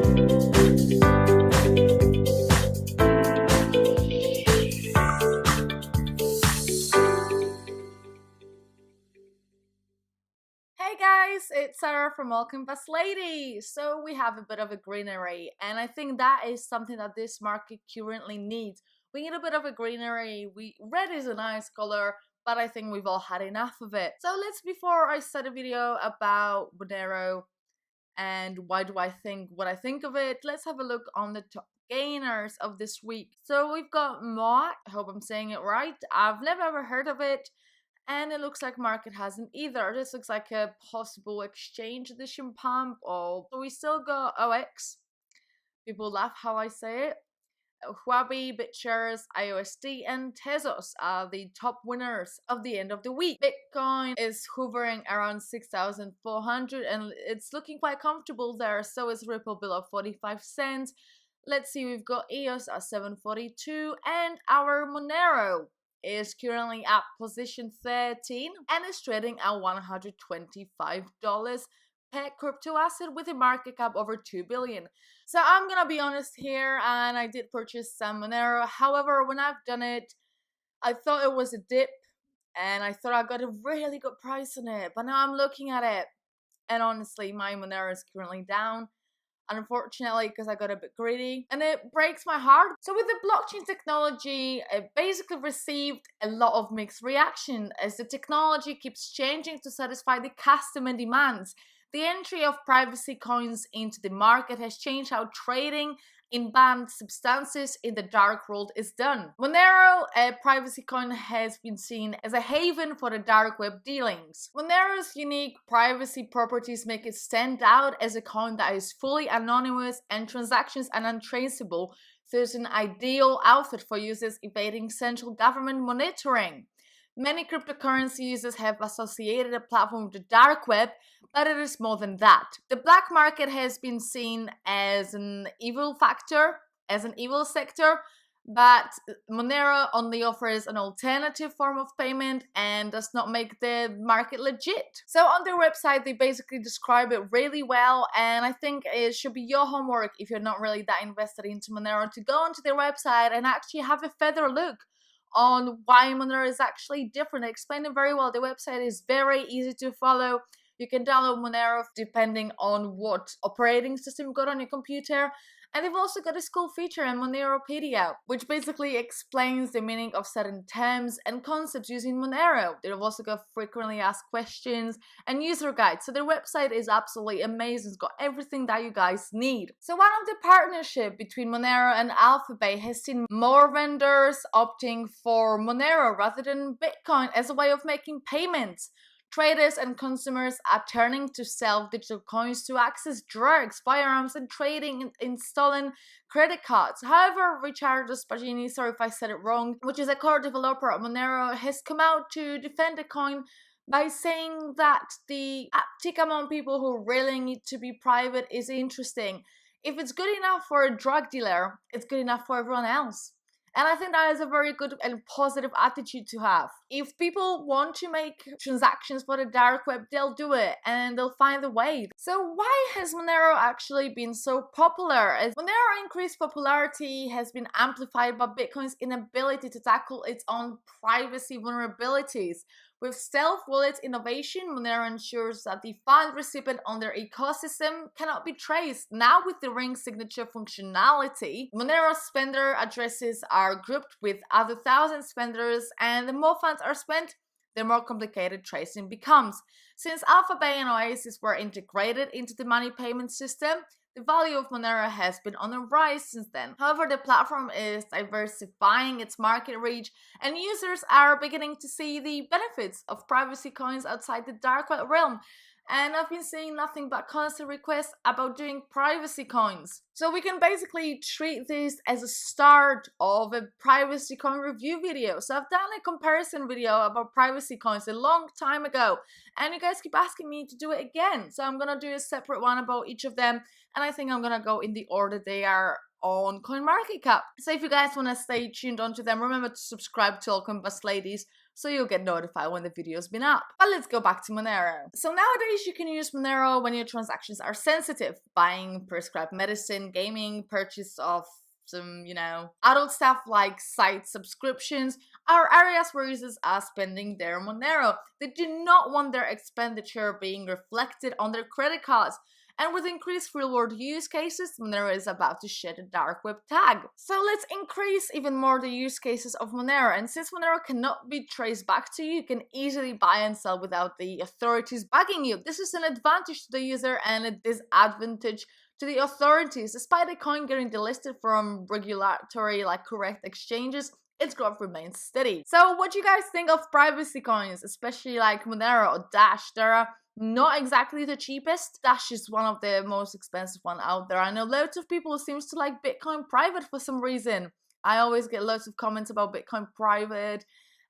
Hey guys, it's Sarah from Altcoins Lady. So we have a bit of a greenery, and I think that is something that this market currently needs. We need a bit of a greenery. Red is a nice color, but I think we've all had enough of it. So before I start a video about Monero and why do I think what I think of it, let's have a look on the top gainers of this week. So we've got Moa, I hope I'm saying it right. I've never ever heard of it. And it looks like market hasn't either. This looks like a possible exchange edition pump. So we still got OX. People laugh how I say it. Huobi, BitShares, IOSD, and Tezos are the top winners of the end of the week. Bitcoin is hovering around 6,400 and it's looking quite comfortable there. So is Ripple below 45 cents. Let's see, we've got EOS at 742 and our Monero is currently at position 13 and is trading at $125 per crypto asset with a market cap over 2 billion. So I'm gonna be honest here, and I did purchase some Monero. However, when I've done it, I thought it was a dip and I thought I got a really good price on it, but now I'm looking at it and honestly my Monero is currently down, unfortunately, because I got a bit greedy and it breaks my heart. So with the blockchain technology, it basically received a lot of mixed reaction as the technology keeps changing to satisfy the customer demands. The entry of privacy coins into the market has changed how trading in banned substances in the dark world is done. Monero, a privacy coin, has been seen as a haven for the dark web dealings. Monero's unique privacy properties make it stand out as a coin that is fully anonymous and transactions are untraceable, so it's an ideal outfit for users evading central government monitoring. Many cryptocurrency users have associated the platform with the dark web, but it is more than that. The black market has been seen as an evil factor, as an evil sector, but Monero only offers an alternative form of payment and does not make the market legit. So on their website, they basically describe it really well, and I think it should be your homework if you're not really that invested into Monero to go onto their website and actually have a further look on why Monero is actually different. I explained it very well. The website is very easy to follow. You can download Monero depending on what operating system you've got on your computer. And they've also got this cool feature in Moneropedia, which basically explains the meaning of certain terms and concepts using Monero. They've also got frequently asked questions and user guides. So their website is absolutely amazing. It's got everything that you guys need. So one of the partnership between Monero and Alphabet has seen more vendors opting for Monero rather than Bitcoin as a way of making payments. Traders and consumers are turning to sell digital coins to access drugs, firearms, and trading in stolen credit cards. However, Riccardo Spagini, sorry if I said it wrong, which is a core developer at Monero, has come out to defend the coin by saying that the uptick among people who really need to be private is interesting. If it's good enough for a drug dealer, it's good enough for everyone else. And I think that is a very good and positive attitude to have. If people want to make transactions for the dark web, they'll do it and they'll find a way. So why has Monero actually been so popular? As Monero increased popularity has been amplified by Bitcoin's inability to tackle its own privacy vulnerabilities. With stealth wallet innovation, Monero ensures that the fund recipient on their ecosystem cannot be traced. Now with the ring signature functionality, Monero spender addresses are grouped with other thousand spenders, and the more funds are spent, the more complicated tracing becomes. Since Alphabet and Oasis were integrated into the money payment system, the value of Monero has been on the rise since then. However, the platform is diversifying its market reach, and users are beginning to see the benefits of privacy coins outside the dark web realm. And I've been seeing nothing but constant requests about doing privacy coins. So we can basically treat this as a start of a privacy coin review video. So I've done a comparison video about privacy coins a long time ago, and you guys keep asking me to do it again. So I'm gonna do a separate one about each of them, and I think I'm gonna go in the order they are on CoinMarketCap. So if you guys want to stay tuned onto them, remember to subscribe to Altcoins Ladies so you'll get notified when the video's been up. But let's go back to Monero. So nowadays you can use Monero when your transactions are sensitive, buying prescribed medicine, gaming, purchase of some, adult stuff like site subscriptions are areas where users are spending their Monero. They do not want their expenditure being reflected on their credit cards. And with increased real-world use cases, Monero is about to shed a dark web tag. So let's increase even more the use cases of Monero. And since Monero cannot be traced back to you, you can easily buy and sell without the authorities bugging you. This is an advantage to the user and a disadvantage to the authorities. Despite the coin getting delisted from regulatory correct exchanges, its growth remains steady. So what do you guys think of privacy coins, especially like Monero or Dash? They're not exactly the cheapest. Dash is one of the most expensive one out there. I know loads of people seems to like Bitcoin private for some reason. I always get loads of comments about Bitcoin private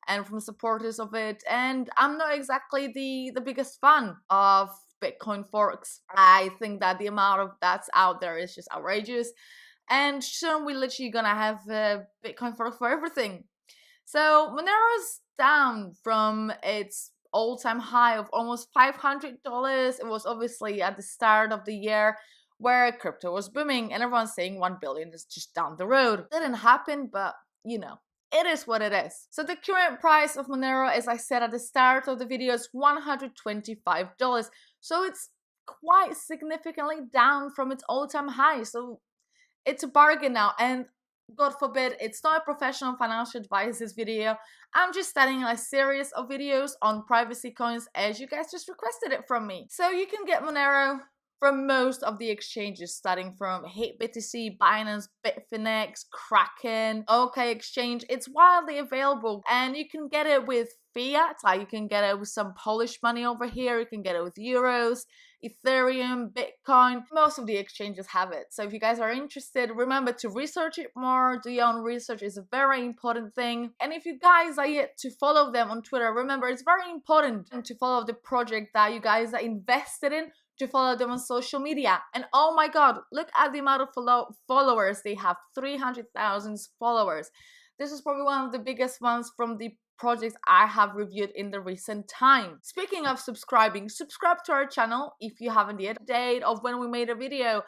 and from supporters of it, and I'm not exactly the biggest fan of Bitcoin forks. I think that the amount of that's out there is just outrageous, and soon we're literally gonna have a Bitcoin fork for everything. So Monero's down from its all-time high of almost $500. It was obviously at the start of the year where crypto was booming and everyone's saying 1 billion is just down the road. It didn't happen, but it is what it is. So the current price of Monero, as I said at the start of the video, is $125. So it's quite significantly down from its all-time high. So it's a bargain now, and God forbid, it's not a professional financial advice, this video. I'm just starting a series of videos on privacy coins as you guys just requested it from me. So you can get Monero from most of the exchanges, starting from HitBTC, Binance, Bitfinex, Kraken, OK Exchange. It's widely available, and you can get it with fiat. Like you can get it with some Polish money over here. You can get it with euros, Ethereum, Bitcoin. Most of the exchanges have it. So if you guys are interested, remember to research it more. Do your own research is a very important thing. And if you guys are yet to follow them on Twitter, remember it's very important to follow the project that you guys are invested in, to follow them on social media. And oh my god, look at the amount of followers they have. 300,000 followers. This is probably one of the biggest ones from the projects I have reviewed in the recent time. Speaking of subscribing, subscribe to our channel if you haven't yet. Date of when we made a video.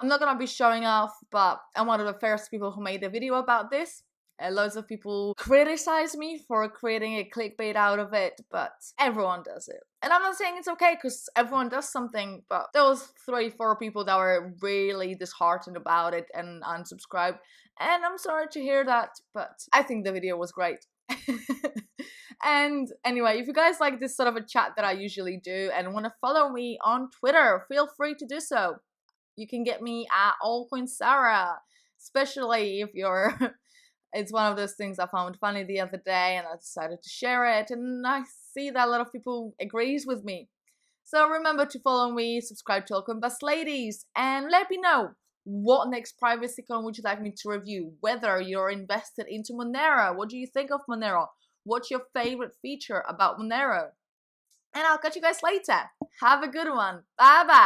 I'm not gonna be showing off, but I'm one of the first people who made a video about this. Loads of people criticize me for creating a clickbait out of it, but everyone does it. And I'm not saying it's okay because everyone does something, but there was 3-4 people that were really disheartened about it and unsubscribed. And I'm sorry to hear that, but I think the video was great. And anyway, if you guys like this sort of a chat that I usually do and want to follow me on Twitter, feel free to do so. You can get me at Altcoins Sarah, especially if you're it's one of those things I found funny the other day and I decided to share it, and I see that a lot of people agrees with me. So remember to follow me, subscribe to Altcoin Bus Ladies, and let me know what next privacy coin would you like me to review, whether you're invested into Monero. What do you think of Monero? What's your favorite feature about Monero? And I'll catch you guys later. Have a good one. Bye bye.